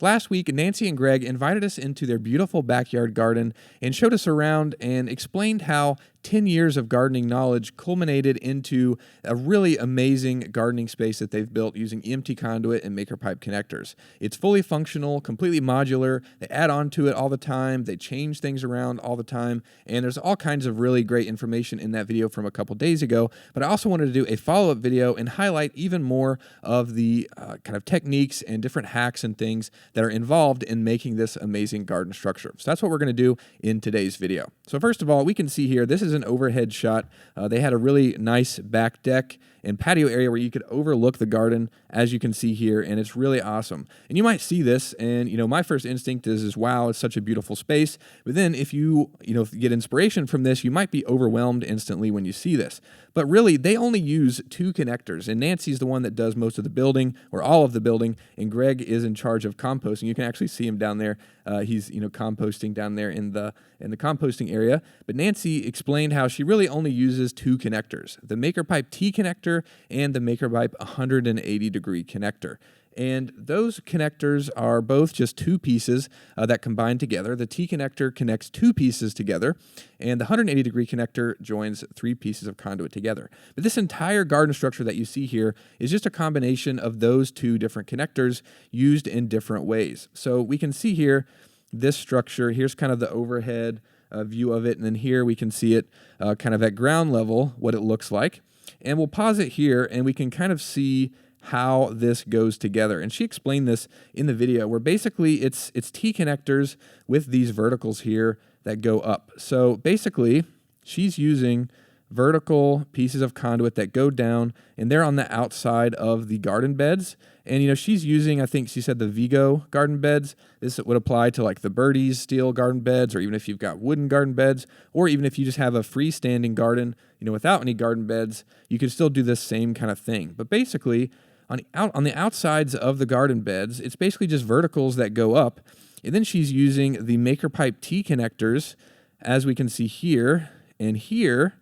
Last week, Nancy and Greg invited us into their beautiful backyard garden and showed us around and explained how 10 years of gardening knowledge culminated into a really amazing gardening space that they've built using EMT conduit and maker pipe connectors. It's fully functional, completely modular. They add on to it all the time. They change things around all the time. And there's all kinds of really great information in that video from a couple days ago. But I also wanted to do a follow-up video and highlight even more of the kind of techniques and different hacks and things that are involved in making this amazing garden structure. So that's what we're going to do in today's video. So first of all, we can see here, this is an overhead shot. They had a really nice back deck and patio area where you could overlook the garden, as you can see here, and it's really awesome. And you might see this, and my first instinct is wow, it's such a beautiful space. But then if you get inspiration from this, you might be overwhelmed instantly when you see this. But really, they only use 2 connectors, and Nancy's the one that does most of the building, or all of the building, and Greg is in charge of composting. You can actually see him down there. He's composting down there in the composting area. But Nancy explained how she really only uses 2 connectors: the MakerPipe T connector and the MakerPipe 180-degree connector. And those connectors are both just 2 pieces that combine together. The T connector connects 2 pieces together, and the 180-degree connector joins 3 pieces of conduit together. But this entire garden structure that you see here is just a combination of those 2 different connectors used in different ways. So we can see here this structure. Here's kind of the overhead view of it, and then here we can see it kind of at ground level, what it looks like. And we'll pause it here, and we can kind of see how this goes together. And she explained this in the video, where basically it's T connectors with these verticals here that go up. So basically, she's using vertical pieces of conduit that go down, and they're on the outside of the garden beds. And she's using, I think she said, the Vigo garden beds. This would apply to like the Birdie's steel garden beds, or even if you've got wooden garden beds, or even if you just have a freestanding garden, without any garden beds, you could still do this same kind of thing. But basically, on the outsides of the garden beds, it's basically just verticals that go up. And then she's using the MakerPipe T connectors, as we can see here and here,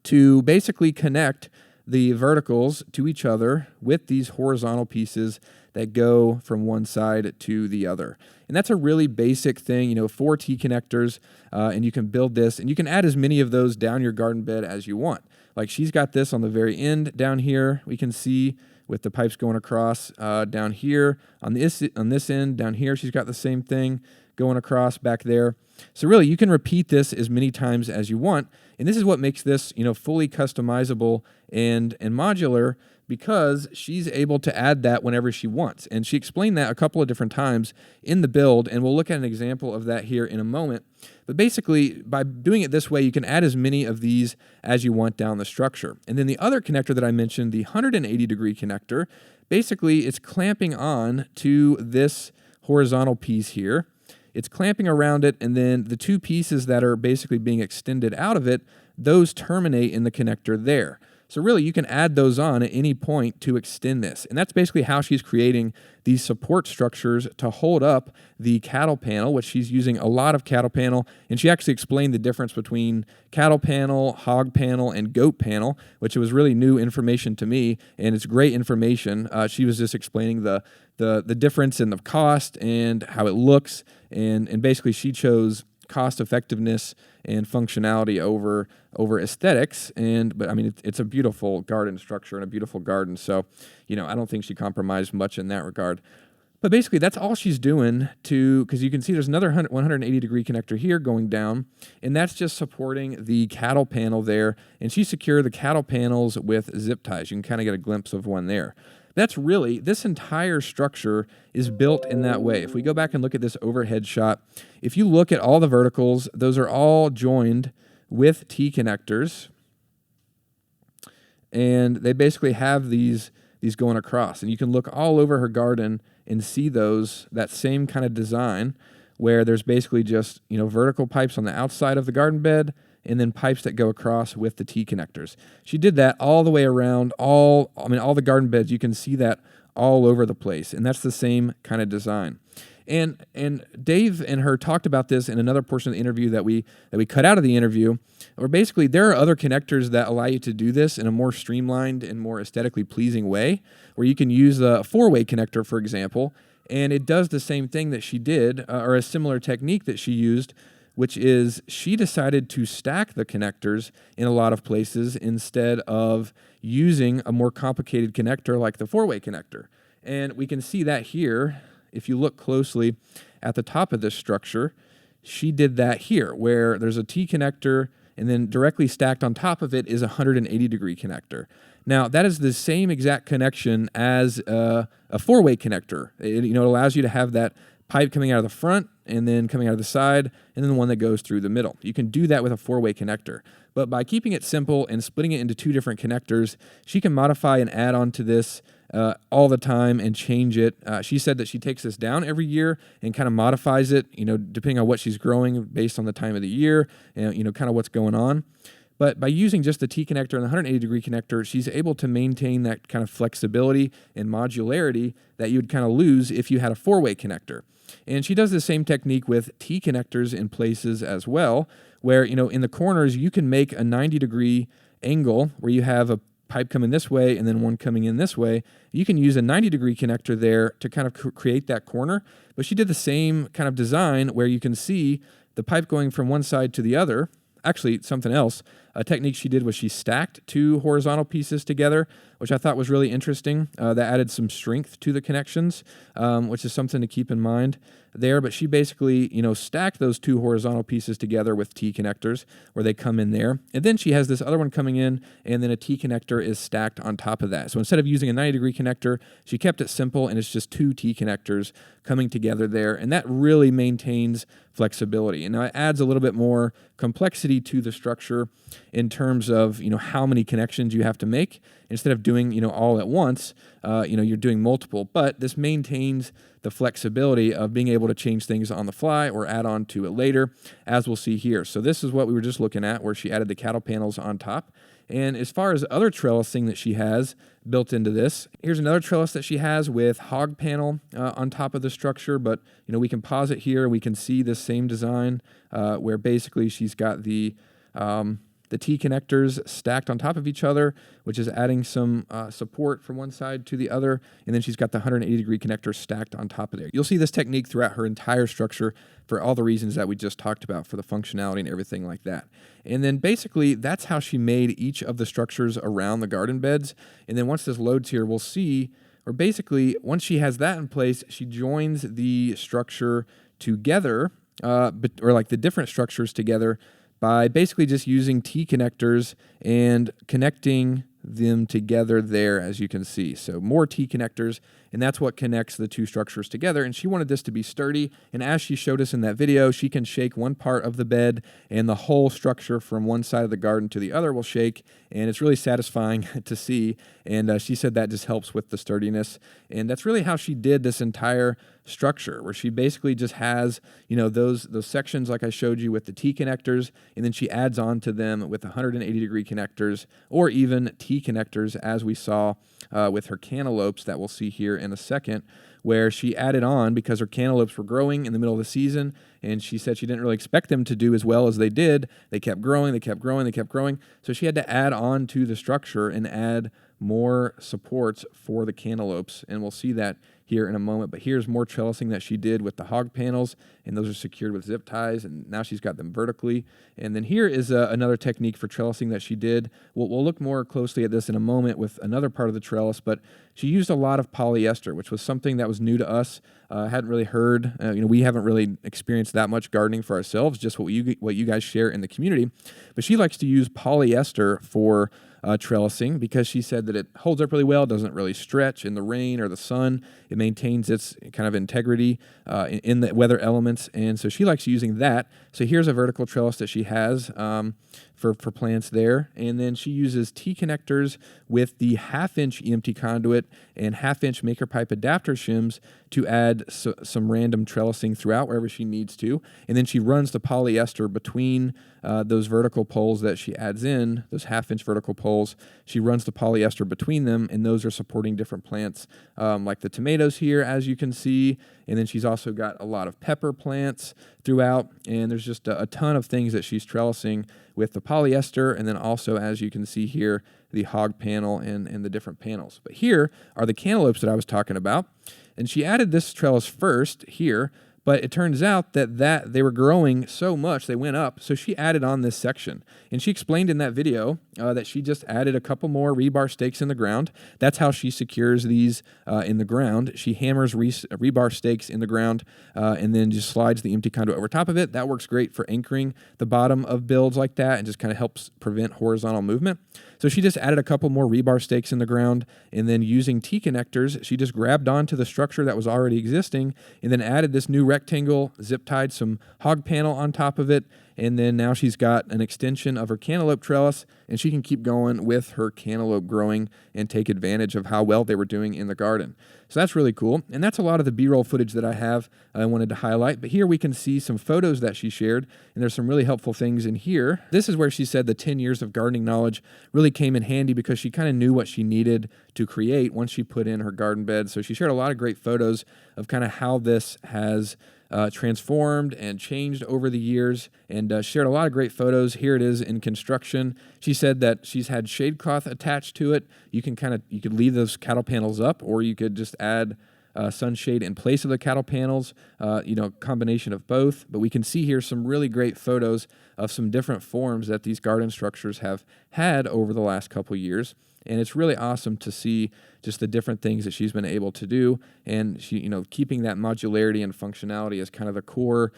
to basically connect the verticals to each other with these horizontal pieces that go from one side to the other. And that's a really basic thing, 4 T connectors, and you can build this, and you can add as many of those down your garden bed as you want. Like she's got this on the very end down here, we can see with the pipes going across down here. On this end down here, she's got the same thing going across back there. So really, you can repeat this as many times as you want, and this is what makes this, fully customizable and modular, because she's able to add that whenever she wants. And she explained that a couple of different times in the build, and we'll look at an example of that here in a moment. But basically, by doing it this way, you can add as many of these as you want down the structure. And then the other connector that I mentioned, the 180-degree connector, basically it's clamping on to this horizontal piece here. It's clamping around it, and then the 2 pieces that are basically being extended out of it, those terminate in the connector there. So really, you can add those on at any point to extend this. And that's basically how she's creating these support structures to hold up the cattle panel, which she's using a lot of cattle panel. And she actually explained the difference between cattle panel, hog panel, and goat panel, which was really new information to me. And it's great information. She was just explaining the difference in the cost and how it looks. And basically, she chose cost effectiveness and functionality over aesthetics. But I mean, it's a beautiful garden structure and a beautiful garden. So, I don't think she compromised much in that regard. But basically, that's all she's doing because you can see there's another 180-degree connector here going down, and that's just supporting the cattle panel there. And she secured the cattle panels with zip ties. You can kind of get a glimpse of one there. That's really, this entire structure is built in that way. If we go back and look at this overhead shot, if you look at all the verticals, those are all joined with T connectors, and they basically have these going across. And you can look all over her garden and see that same kind of design, where there's basically just vertical pipes on the outside of the garden bed, and then pipes that go across with the T connectors. She did that all the way around all the garden beds. You can see that all over the place, and that's the same kind of design. And Dave and her talked about this in another portion of the interview that we cut out of the interview, where basically there are other connectors that allow you to do this in a more streamlined and more aesthetically pleasing way, where you can use a 4-way connector, for example. And it does the same thing that she did, or a similar technique that she used, which is she decided to stack the connectors in a lot of places instead of using a more complicated connector like the four-way connector. And we can see that here. If you look closely at the top of this structure, she did that here, where there's a T connector, and then directly stacked on top of it is a 180-degree connector. Now, that is the same exact connection as a four-way connector. It allows you to have that pipe coming out of the front and then coming out of the side, and then the one that goes through the middle. You can do that with a four-way connector. But by keeping it simple and splitting it into two different connectors, she can modify and add on to this all the time and change it. She said that she takes this down every year and kind of modifies it, depending on what she's growing based on the time of the year and, kind of what's going on. But by using just the T connector and the 180-degree connector, she's able to maintain that kind of flexibility and modularity that you would kind of lose if you had a four-way connector. And she does the same technique with T connectors in places as well, where, in the corners, you can make a 90-degree angle where you have a pipe coming this way and then one coming in this way. You can use a 90-degree connector there to kind of create that corner. But she did the same kind of design where you can see the pipe going from one side to the other. Actually, something else, a technique she did was she stacked two horizontal pieces together, which I thought was really interesting. That added some strength to the connections, which is something to keep in mind there. But she basically, stacked those two horizontal pieces together with T connectors where they come in there. And then she has this other one coming in, and then a T connector is stacked on top of that. So instead of using a 90-degree connector, she kept it simple, and it's just two T connectors coming together there. And that really maintains flexibility. And now it adds a little bit more complexity to the structure in terms of, how many connections you have to make. Instead of doing, all at once, you're doing multiple. But this maintains the flexibility of being able to change things on the fly or add on to it later, as we'll see here. So this is what we were just looking at, where she added the cattle panels on top. And as far as other trellising that she has built into this, here's another trellis that she has with hog panel on top of the structure. But, we can pause it here. We can see this same design where basically she's got the T connectors stacked on top of each other, which is adding some support from one side to the other. And then she's got the 180-degree connector stacked on top of there. You'll see this technique throughout her entire structure for all the reasons that we just talked about, for the functionality and everything like that. And then basically that's how she made each of the structures around the garden beds. And then once this loads here, we'll see, or basically once she has that in place, she joins the structure together, or like the different structures together, by basically just using T connectors and connecting them together there, as you can see. So more T connectors, and that's what connects the two structures together. And she wanted this to be sturdy, and as she showed us in that video, she can shake one part of the bed, and the whole structure from one side of the garden to the other will shake, and it's really satisfying to see. And she said that just helps with the sturdiness, and that's really how she did this entire structure, where she basically just has, those sections like I showed you with the T connectors, and then she adds on to them with 180-degree connectors, or even T connectors, as we saw with her cantaloupes that we'll see here in a second, where she added on because her cantaloupes were growing in the middle of the season, and she said she didn't really expect them to do as well as they did. They kept growing, they kept growing, they kept growing. So she had to add on to the structure and add more supports for the cantaloupes, and we'll see that here in a moment. But here's more trellising that she did with the hog panels, and those are secured with zip ties, and now she's got them vertically. And then here is another technique for trellising that she did. We'll look more closely at this in a moment with another part of the trellis, but she used a lot of polyester, which was something that was new to us. Hadn't really heard, we haven't really experienced that much gardening for ourselves, just what you guys share in the community. But she likes to use polyester for trellising because she said that it holds up really well, doesn't really stretch in the rain or the sun. It maintains its kind of integrity in the weather elements, and so she likes using that. So here's a vertical trellis that she has for plants there, and then she uses T connectors with the 1/2-inch EMT conduit and 1/2-inch maker pipe adapter shims to add some random trellising throughout wherever she needs to, and then she runs the polyester between those vertical poles that she adds in, those 1/2-inch vertical poles. She runs the polyester between them, and those are supporting different plants like the tomatoes here, as you can see. And then she's also got a lot of pepper plants throughout, and there's just a ton of things that she's trellising with the polyester. And then also, as you can see here, the hog panel and the different panels. But here are the cantaloupes that I was talking about. And she added this trellis first here, but it turns out that they were growing so much, they went up, so she added on this section. And she explained in that video that she just added a couple more rebar stakes in the ground. That's how she secures these in the ground. She hammers rebar stakes in the ground and then just slides the empty conduit over top of it. That works great for anchoring the bottom of builds like that and just kind of helps prevent horizontal movement. So she just added a couple more rebar stakes in the ground, and then using T-connectors, she just grabbed onto the structure that was already existing and then added this new rectangle, zip tied some hog panel on top of it, and then now she's got an extension of her cantaloupe trellis, and she can keep going with her cantaloupe growing and take advantage of how well they were doing in the garden. So that's really cool, and that's a lot of the B-roll footage that I wanted to highlight. But here we can see some photos that she shared, and there's some really helpful things in here. This is where she said the 10 years of gardening knowledge really came in handy because she kind of knew what she needed to create once she put in her garden bed. So she shared a lot of great photos of kind of how this has transformed and changed over the years, and shared a lot of great photos. Here it is in construction. She said that she's had shade cloth attached to it. You could leave those cattle panels up, or you could just add sunshade in place of the cattle panels, combination of both. But we can see here some really great photos of some different forms that these garden structures have had over the last couple years. And it's really awesome to see just the different things that she's been able to do. And she, keeping that modularity and functionality as kind of the core,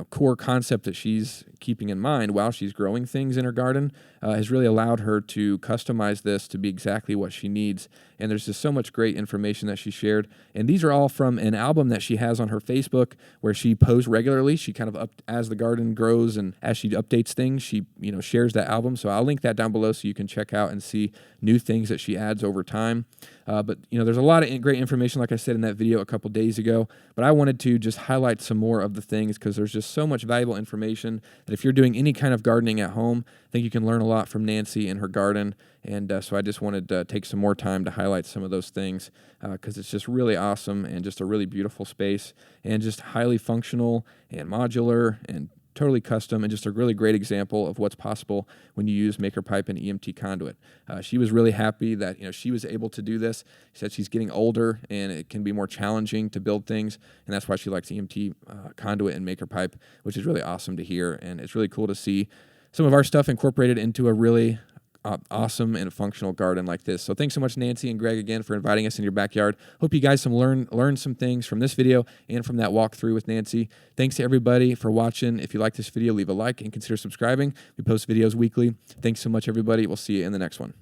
core concept that she's keeping in mind while she's growing things in her garden, has really allowed her to customize this to be exactly what she needs. And there's just so much great information that she shared. And these are all from an album that she has on her Facebook where she posts regularly. She kind of as the garden grows and as she updates things, she, shares that album. So I'll link that down below so you can check out and see new things that she adds over time. But there's a lot of great information, like I said in that video a couple days ago. But I wanted to just highlight some more of the things because there's just so much valuable information that if you're doing any kind of gardening at home, I think you can learn a lot from Nancy and her garden. And so I just wanted to take some more time to highlight some of those things because it's just really awesome and just a really beautiful space and just highly functional and modular and totally custom, and just a really great example of what's possible when you use MakerPipe and EMT conduit. She was really happy that she was able to do this. She said she's getting older and it can be more challenging to build things, and that's why she likes EMT conduit and MakerPipe, which is really awesome to hear. And it's really cool to see some of our stuff incorporated into a really awesome and functional garden like this. So thanks so much, Nancy and Greg, again for inviting us in your backyard. Hope you guys learn some things from this video and from that walkthrough with Nancy. Thanks to everybody for watching. If you like this video, leave a like and consider subscribing. We post videos weekly. Thanks so much, everybody. We'll see you in the next one.